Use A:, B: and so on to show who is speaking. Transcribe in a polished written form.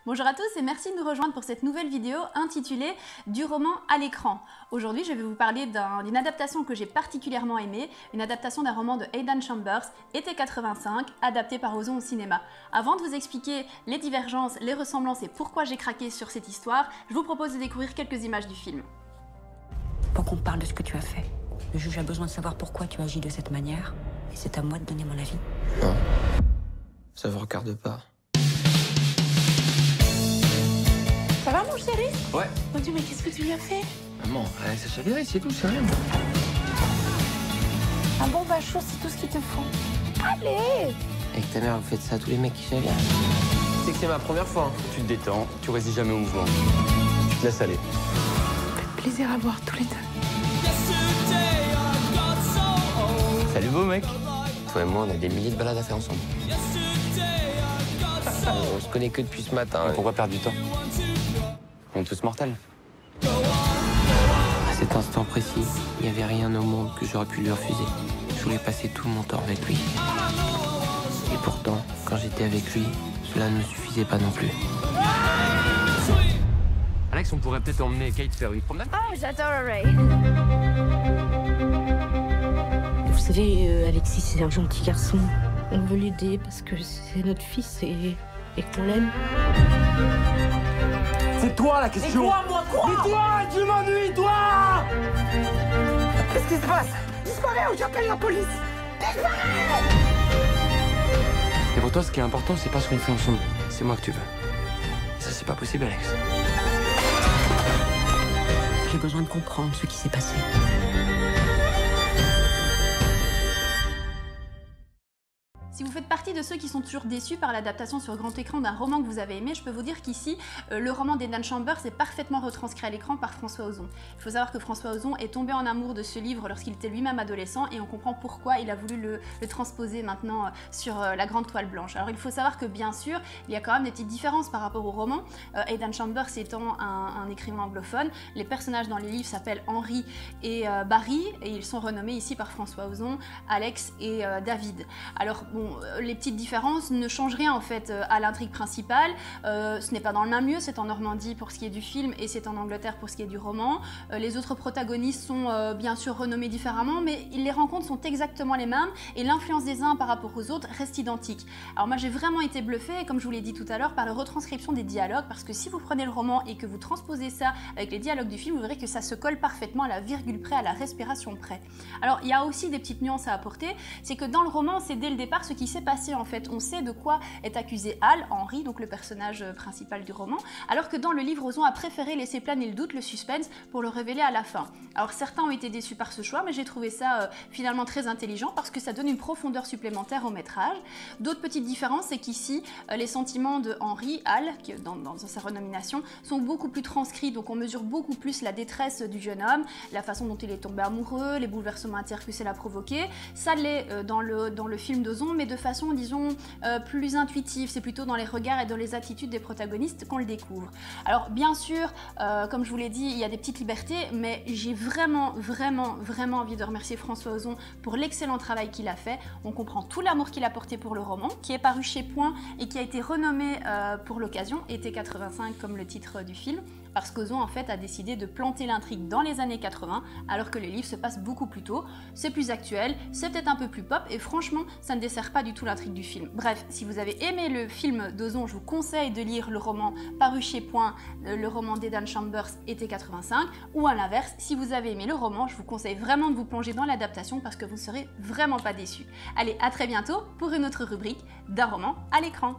A: Bonjour à tous et merci de nous rejoindre pour cette nouvelle vidéo intitulée « Du roman à l'écran ». Aujourd'hui, je vais vous parler d'une adaptation que j'ai particulièrement aimée, une adaptation d'un roman de Aidan Chambers, Été 85, adapté par Ozon au cinéma. Avant de vous expliquer les divergences, les ressemblances et pourquoi j'ai craqué sur cette histoire, je vous propose de découvrir quelques images du film.
B: Faut qu'on parle de ce que tu as fait. Le juge a besoin de savoir pourquoi tu agis de cette manière, et c'est à moi de donner mon avis.
C: Non, ça vous regarde pas.
D: Ça va, mon chéri?
C: Ouais.
D: Mon Dieu, mais qu'est-ce que tu lui as fait?
C: Maman, ça chavirait, c'est tout, c'est rien.
D: Un bon bain chaud, c'est tout ce qu'il te faut. Allez!
C: Avec ta mère, vous faites ça à tous les mecs qui chavirent. C'est que c'est ma première fois. Hein.
E: Tu te détends, tu résistes jamais au mouvement. Tu te laisses aller.
D: Fait plaisir à voir tous les deux.
E: Salut beau mec.
C: Toi et moi, on a des milliers de balades à faire ensemble. On se connaît que depuis ce matin.
E: Mais pourquoi perdre du temps? On est tous mortels.
C: À cet instant précis, il n'y avait rien au monde que j'aurais pu lui refuser. Je voulais passer tout mon temps avec lui. Et pourtant, quand j'étais avec lui, cela ne me suffisait pas non plus.
E: Alex, on pourrait peut-être emmener Kate faire une promenade?
D: Oh, j'adorerais.
B: Vous savez, Alexis, c'est un gentil garçon. On veut l'aider parce que c'est notre fils et qu'on l'aime.
F: C'est toi la question.
D: Et quoi, moi, quoi?
F: Mais toi, tu m'ennuies, toi.
D: Qu'est-ce qui se passe? Disparais ou j'appelle la police?
E: Et pour toi, ce qui est important, c'est pas ce qu'on fait ensemble. C'est moi que tu veux. Et ça, c'est pas possible, Alex.
B: J'ai besoin de comprendre ce qui s'est passé.
A: Si vous faites partie de ceux qui sont toujours déçus par l'adaptation sur grand écran d'un roman que vous avez aimé, je peux vous dire qu'ici, le roman d'Aidan Chambers est parfaitement retranscrit à l'écran par François Ozon. Il faut savoir que François Ozon est tombé en amour de ce livre lorsqu'il était lui-même adolescent et on comprend pourquoi il a voulu le transposer maintenant sur la grande toile blanche. Alors il faut savoir que bien sûr, il y a quand même des petites différences par rapport au roman. Aidan Chambers étant un écrivain anglophone, les personnages dans les livres s'appellent Henry et Barry et ils sont renommés ici par François Ozon, Alex et David. Alors bon, les petites différences ne changent rien en fait à l'intrigue principale. Ce n'est pas dans le même lieu, c'est en Normandie pour ce qui est du film et c'est en Angleterre pour ce qui est du roman. Les autres protagonistes sont bien sûr renommés différemment, mais les rencontres sont exactement les mêmes et l'influence des uns par rapport aux autres reste identique. Alors moi j'ai vraiment été bluffée, comme je vous l'ai dit tout à l'heure, par la retranscription des dialogues, parce que si vous prenez le roman et que vous transposez ça avec les dialogues du film, vous verrez que ça se colle parfaitement à la virgule près, à la respiration près. Alors il y a aussi des petites nuances à apporter, c'est que dans le roman, c'est dès le départ ce qui s'est passé en fait. On sait de quoi est accusé Hal, Henry, donc le personnage principal du roman, alors que dans le livre, Ozon a préféré laisser planer le doute, le suspense, pour le révéler à la fin. Alors certains ont été déçus par ce choix, mais j'ai trouvé ça finalement très intelligent parce que ça donne une profondeur supplémentaire au métrage. D'autres petites différences, c'est qu'ici, les sentiments de Henry, Hal, qui, dans sa renomination, sont beaucoup plus transcrits, donc on mesure beaucoup plus la détresse du jeune homme, la façon dont il est tombé amoureux, les bouleversements intérieurs que cela a provoqué. Ça l'est dans le film d'Ozon, mais de façon, disons, plus intuitive. C'est plutôt dans les regards et dans les attitudes des protagonistes qu'on le découvre. Alors, bien sûr, comme je vous l'ai dit, il y a des petites libertés, mais j'ai vraiment envie de remercier François Ozon pour l'excellent travail qu'il a fait. On comprend tout l'amour qu'il a porté pour le roman, qui est paru chez Point et qui a été renommé pour l'occasion, Été 85 comme le titre du film, parce qu'Ozon en fait a décidé de planter l'intrigue dans les années 80, alors que les livres se passent beaucoup plus tôt. C'est plus actuel, c'est peut-être un peu plus pop, et franchement, ça ne dessert pas du tout l'intrigue du film. Bref, si vous avez aimé le film d'Ozon, je vous conseille de lire le roman paru chez Point, le roman d'Aidan Chambers, Été 85, ou à l'inverse, si vous avez aimé le roman, je vous conseille vraiment de vous plonger dans l'adaptation parce que vous ne serez vraiment pas déçus. Allez, à très bientôt pour une autre rubrique d'un roman à l'écran.